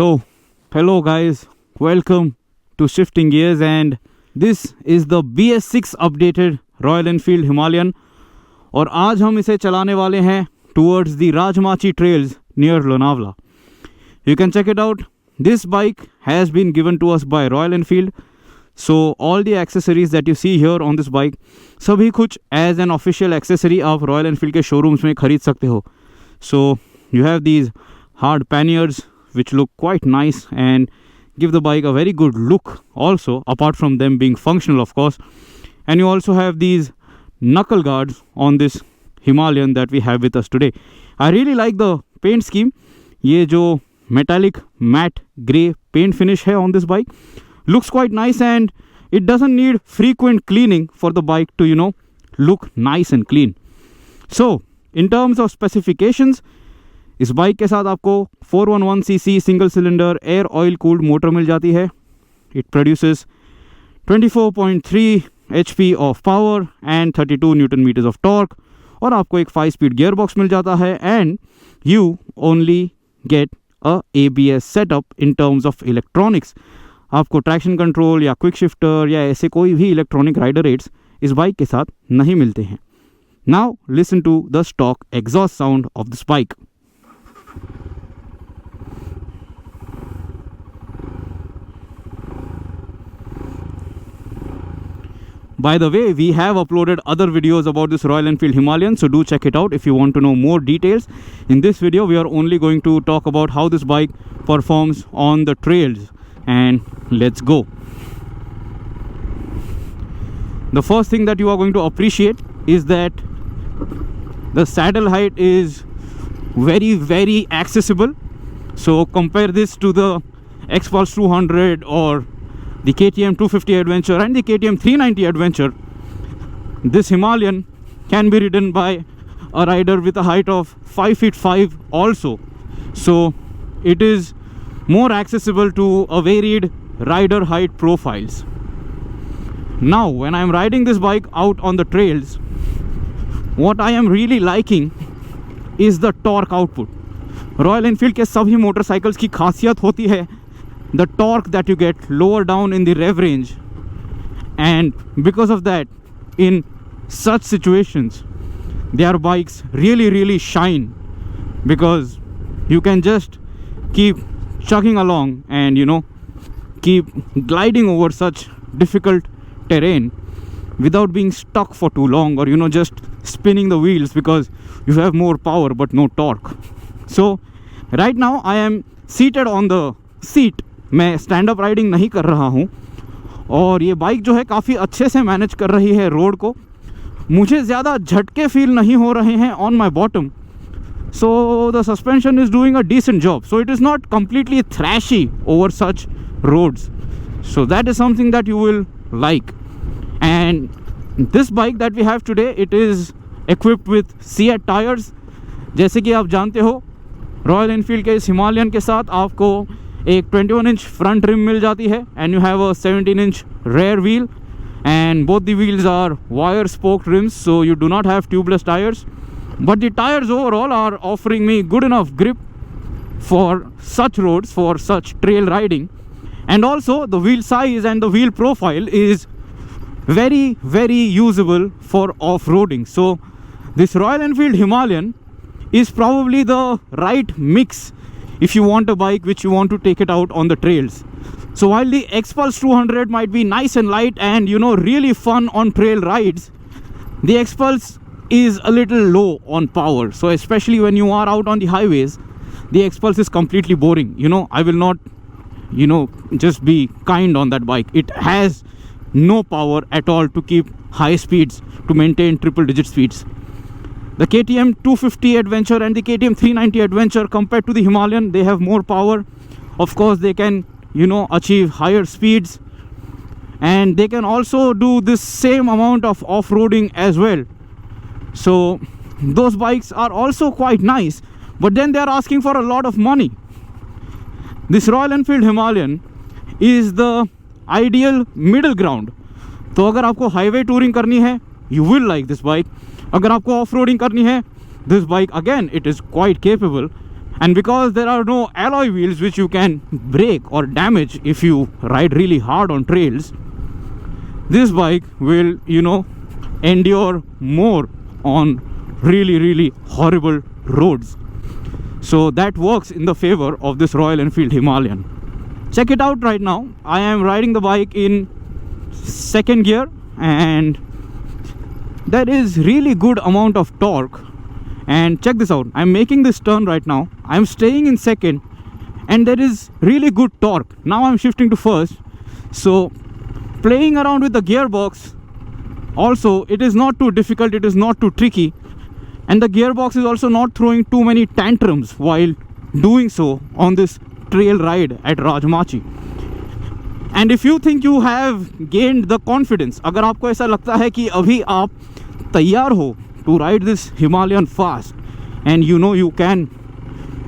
So, hello guys, welcome to Shifting Gears, and this is the BS6 updated Royal Enfield Himalayan. और आज हम इसे चलाने वाले हैं towards the Rajmachi trails near Lonavala. You can check it out. This bike has been given to us by Royal Enfield. So all the accessories that you see here on this bike, सभी कुछ as an official accessory आप Royal Enfield के showrooms में खरीद सकते हो. So you have these hard panniers which look quite nice and give the bike a very good look also, apart from them being functional of course. And you also have these knuckle guards on this Himalayan that we have with us today. I really like the paint scheme. ये जो metallic matte grey paint finish है on this bike looks quite nice, and it doesn't need frequent cleaning for the bike to look nice and clean. So in terms of specifications, इस bike के साथ आपको 411cc single cylinder air oil cooled motor मिल जाती है. It produces 24.3 HP of power and 32 newton metres of torque, और आपको एक 5-स्पीड गियर बॉक्स मिल जाता है. And you only get a ABS setup in terms of electronics. आपको ट्रैक्शन कंट्रोल या क्विक शिफ्टर या ऐसे कोई भी इलेक्ट्रॉनिक राइडर एड्स इस बाइक के साथ नहीं मिलते हैं. Now listen to the stock exhaust sound of this bike. By the way, we have uploaded other videos about this Royal Enfield Himalayan, so do check it out if you want to know more details. In this video, we are only going to talk about how this bike performs on the trails, and let's go. The first thing that you are going to appreciate is that the saddle height is very accessible. So compare this to the Xpulse 200 or the KTM 250 Adventure and the KTM 390 Adventure. This Himalayan can be ridden by a rider with a height of 5 feet 5 also. So it is more accessible to a varied rider height profiles. Now when I am riding this bike out on the trails, what I am really liking is the torque output. Royal Enfield के सभी motorcycles की खासियत होती है the torque that you get lower down in the rev range, and because of that, in such situations their bikes really shine, because you can just keep chugging along and keep gliding over such difficult terrain without being stuck for too long, or just spinning the wheels because you have more power but no torque. So right now I am seated on the seat. मैं stand up riding नहीं कर रहा हूँ, और ये bike जो है काफ़ी अच्छे से मैनेज कर रही है रोड को. मुझे ज़्यादा झटके फील नहीं हो रहे हैं on my bottom. So the suspension is doing a decent job. So it is not completely thrashy over such roads. So that is something that you will like. And this bike that we have today, it is equipped with CEAT tyres. जैसे कि आप जानते हो, royal Enfield के इस Himalayan के साथ आपको एक 21 इंच फ्रंट रिम मिल जाती है, and you have a 17 inch rear wheel, and both the wheels are wire spoked rims, so you do not have tubeless tires, but the tires overall are offering me good enough grip for such roads, for such trail riding. And also the wheel size and the wheel profile is very usable for off-roading. So this Royal Enfield Himalayan is probably the right mix if you want a bike which you want to take it out on the trails. So while the Xpulse 200 might be nice and light and really fun on trail rides, the Xpulse is a little low on power. So especially when you are out on the highways, the Xpulse is completely boring. I will not just be kind on that bike. It has no power at all to keep high speeds, to maintain triple digit speeds. The KTM 250 Adventure and the KTM 390 Adventure, compared to the Himalayan, they have more power. Of course, they can, achieve higher speeds, and they can also do this same amount of off-roading as well. So those bikes are also quite nice, but then they are asking for a lot of money. This Royal Enfield Himalayan is the ideal middle ground. तो अगर आपको highway touring करनी है, you will like this bike. अगर आपको off roading करनी है, this bike again it is quite capable, And because there are no alloy wheels which you can break or damage if you ride really hard on trails, this bike will, endure more on really horrible roads. So that works in the favor of this Royal Enfield Himalayan. Check it out right now. I am riding the bike in second gear, and there is really good amount of torque. And check this out, I'm making this turn right now, I'm staying in second, and there is really good torque. Now I'm shifting to first, so playing around with the gearbox also, it is not too difficult, it is not too tricky, and the gearbox is also not throwing too many tantrums while doing so on this trail ride at Rajmachi. And if you think you have gained the confidence, अगर आपको ऐसा लगता है कि अभी आप तैयार हो to ride this Himalayan fast, and you can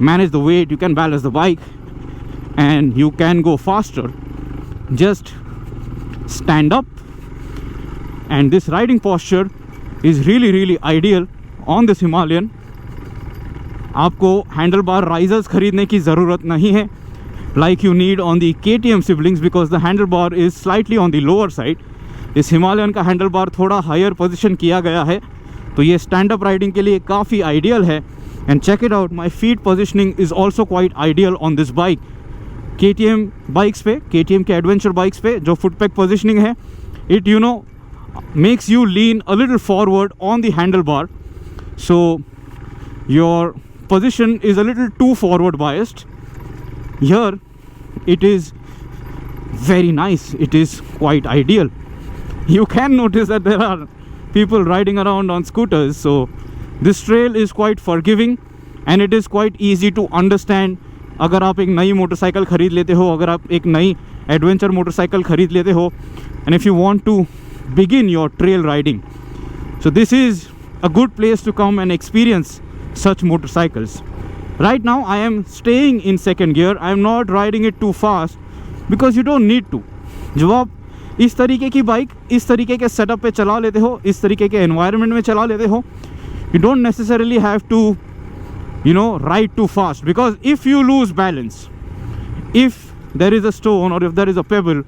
manage the weight, you can balance the bike, and you can go faster, just stand up. And this riding posture is really ideal on this Himalayan. आपको handlebar risers खरीदने की ज़रूरत नहीं है like you need on the KTM siblings, because the handlebar is slightly on the lower side. इस Himalayan का handlebar थोड़ा higher position किया गया है, तो ये स्टैंड अप राइडिंग के लिए काफ़ी आइडियल है. And check it out, my feet positioning is also quite ideal on this bike. KTM bikes पे, KTM के एडवेंचर बाइक्स पे जो फुट पैक पोजिशनिंग है, it makes you lean a little forward on the handle bar, so your position is a little too forward biased. Here it is very nice, it is quite ideal. You can notice that there are people riding around on scooters, so this trail is quite forgiving and it is quite easy to understand. अगर आप एक नई motorcycle ख़रीद लेते हो, अगर आप एक नई एडवेंचर मोटरसाइकिल ख़रीद लेते हो, and if you want to begin your trail riding, so this is a good place to come and experience such motorcycles. Right now I am staying in second gear. I am not riding it too fast because you don't need to. जब आप इस तरीके की bike इस तरीके के setup पे चला लेते हो, इस तरीके के एनवायरनमेंट में चला लेते हो, you don't necessarily have to ride too fast, because if you lose balance, if there is a stone or if there is a pebble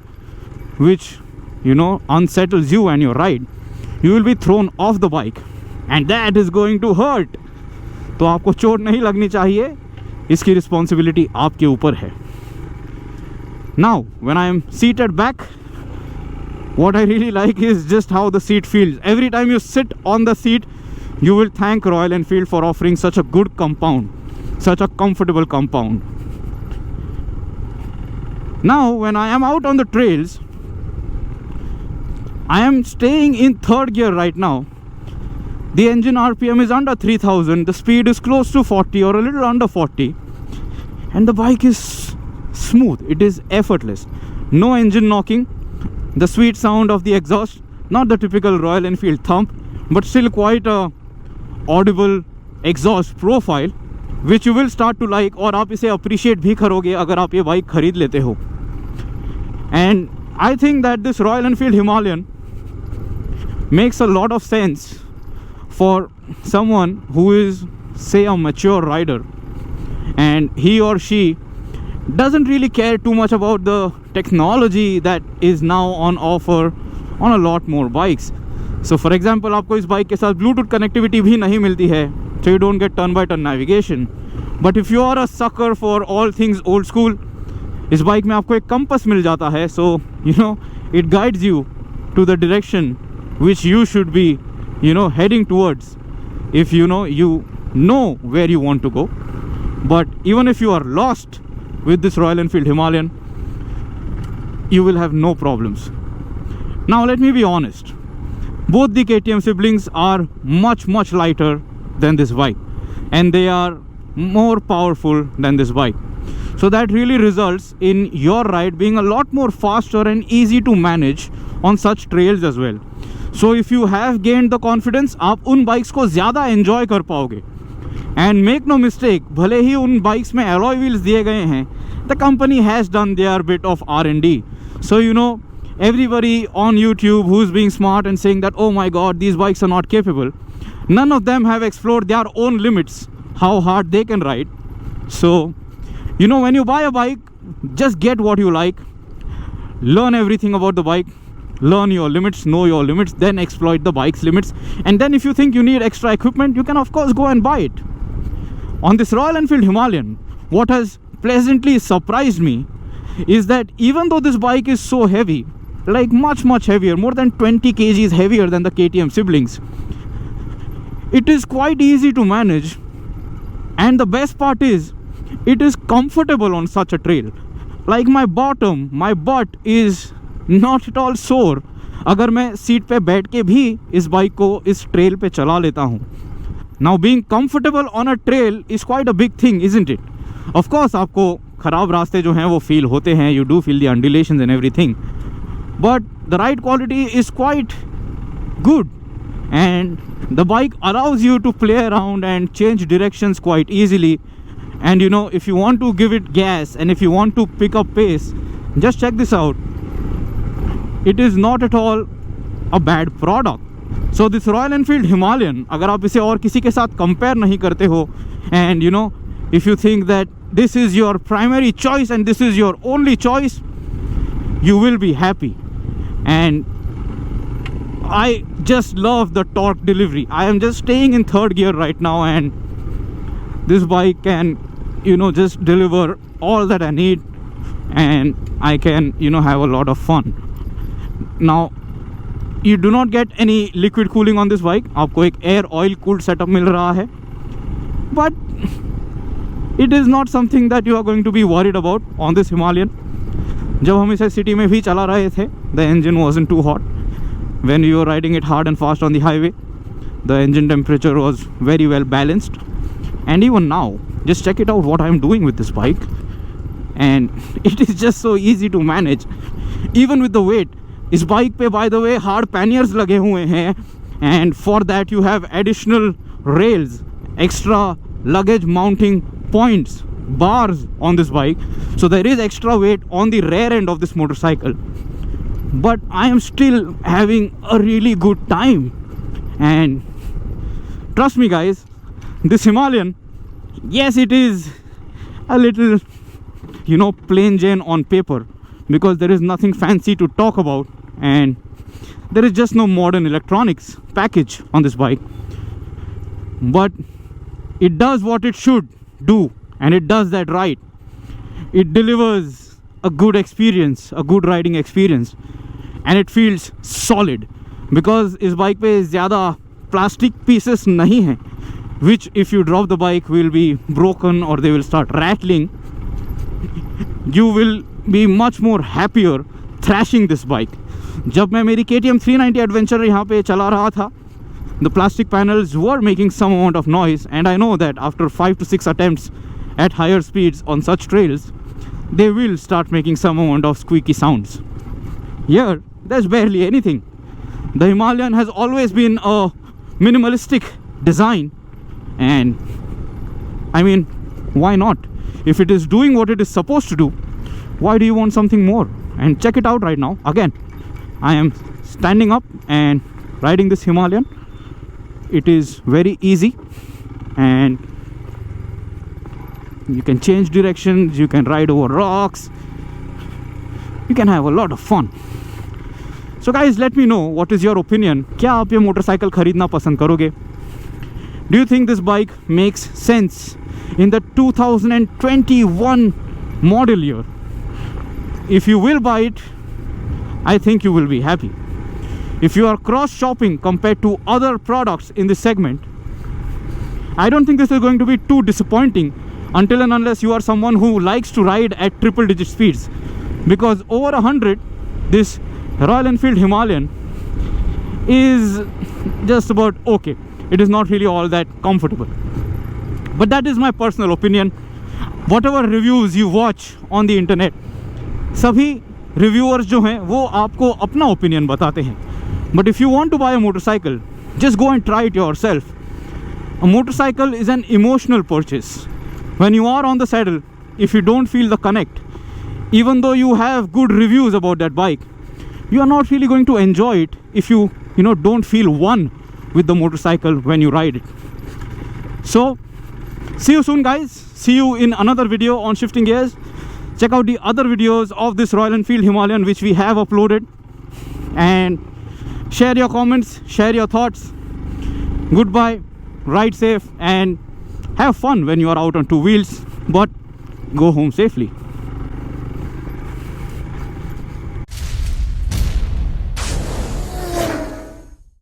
which unsettles you and your ride, you will be thrown off the bike and that is going to hurt. तो आपको चोट नहीं लगनी चाहिए, इसकी responsibility आपके ऊपर है. Now when I am seated back, what I really like is just how the seat feels. Every time you sit on the seat, you will thank Royal Enfield for offering such a good compound, such a comfortable compound. Now when I am out on the trails, I am staying in third gear right now. The engine RPM is under 3000, the speed is close to 40 or a little under 40, and the bike is smooth, it is effortless. No engine knocking, the sweet sound of the exhaust, not the typical Royal Enfield thump, but still quite a audible exhaust profile, which you will start to like, और आप इसे appreciate भी करोगे अगर आप ये bike खरीद लेते हो. And I think that this Royal Enfield Himalayan makes a lot of sense for someone who is, say, a mature rider and he or she doesn't really care too much about the technology that is now on offer on a lot more bikes. So for example, आपको इस bike के साथ Bluetooth connectivity भी नहीं मिलती है, so you don't get turn by turn navigation. But if you are a sucker for all things old school, इस bike में आपको एक कंपास मिल जाता है, so it guides you to the direction which you should be heading towards, if you know where you want to go. But even if you are lost with this Royal Enfield Himalayan, you will have no problems. Now let me be honest, both the KTM siblings are much lighter than this bike, and they are more powerful than this bike, so that really results in your ride being a lot more faster and easy to manage on such trails as well. So if you have gained the confidence, आप उन bikes को ज़्यादा enjoy कर पाओगे. And make no mistake, भले ही उन bikes में alloy wheels दिए गए हैं, the company has done their bit of R&D. So everybody on YouTube who's being smart and saying that, oh my god, these bikes are not capable, none of them have explored their own limits, how hard they can ride. So, you know, when you buy a bike, just get what you like, learn everything about the bike, learn your limits, know your limits, then exploit the bike's limits. And then if you think you need extra equipment, you can of course go and buy it. On this Royal Enfield Himalayan, what has pleasantly surprised me is that even though this bike is so heavy, like much heavier, more than 20 kgs heavier than the KTM siblings, it is quite easy to manage. And the best part is, it is comfortable on such a trail. Like my butt is not at all sore अगर मैं seat पे बैठ के भी इस bike को इस trail पे चला लेता हूँ. Now being comfortable on a trail is quite a big thing, isn't it? Of course आपको ख़राब रास्ते जो हैं वो फील होते हैं, you do feel the undulations and everything, but the ride quality is quite good and the bike allows you to play around and change directions quite easily. And you know, if you want to give it gas and if you want to pick up pace, just check this out. It is not at all a bad product. So this Royal Enfield Himalayan, अगर आप इसे और किसी के साथ compare नहीं करते हो, and you know, if you think that this is your primary choice and this is your only choice, you will be happy. And I just love the torque delivery. I am just staying in third gear right now, and this bike can, you know, just deliver all that I need, and I can, you know, have a lot of fun. Now you do not get any liquid cooling on this bike. आपको एक air oil cooled setup मिल रहा है, but it is not something that you are going to be worried about on this Himalayan. जब हम इसे city में भी चला रहे थे, the engine wasn't too hot. When we were riding it hard and fast on the highway, the engine temperature was very well balanced. And even now, just check it out what I am doing with this bike, and it is just so easy to manage even with the weight. इस bike पे by the way hard panniers लगे हुए हैं, and for that you have additional rails, extra luggage mounting points, bars on this bike, so there is extra weight on the rear end of this motorcycle. But I am still having a really good time, and trust me guys, this Himalayan, yes, it is a little, you know, plain Jane on paper, because there is nothing fancy to talk about and there is just no modern electronics package on this bike, but it does what it should do, and it does that right. It delivers a good experience, a good riding experience, and it feels solid because इस bike पे ज़्यादा plastic pieces नहीं हैं, which if you drop the bike will be broken or they will start rattling. You will be much more happier thrashing this bike. जब मैं मेरी KTM 390 Adventure यहाँ पे चला रहा था, the plastic panels were making some amount of noise, and I know that after 5 to 6 attempts at higher speeds on such trails, they will start making some amount of squeaky sounds. Here, there's barely anything. The Himalayan has always been a minimalistic design, and I mean, why not? If it is doing what it is supposed to do, why do you want something more? And check it out right now. Again, I am standing up and riding this Himalayan. It is very easy, and you can change directions, you can ride over rocks, you can have a lot of fun. So guys, let me know what is your opinion. क्या आप ये motorcycle खरीदना पसंद करोगे? Do you think this bike makes sense in the 2021 model year? If you will buy it, I think you will be happy. If you are cross shopping compared to other products in this segment, I don't think this is going to be too disappointing until and unless you are someone who likes to ride at triple digit speeds, because over 100, this Royal Enfield Himalayan is just about okay. It is not really all that comfortable, but that is my personal opinion. Whatever reviews you watch on the internet, सभी reviewers जो हैं वो आपको अपना opinion बताते हैं. But if you want to buy a motorcycle, just go and try it yourself. A motorcycle is an emotional purchase. When you are on the saddle, if you don't feel the connect, even though you have good reviews about that bike, you are not really going to enjoy it if you don't feel one with the motorcycle when you ride it. So See you soon, guys. See you in another video on shifting gears. Check out the other videos of this Royal Enfield Himalayan which we have uploaded, and share your comments, share your thoughts. Goodbye, ride safe, and have fun when you are out on two wheels, but go home safely.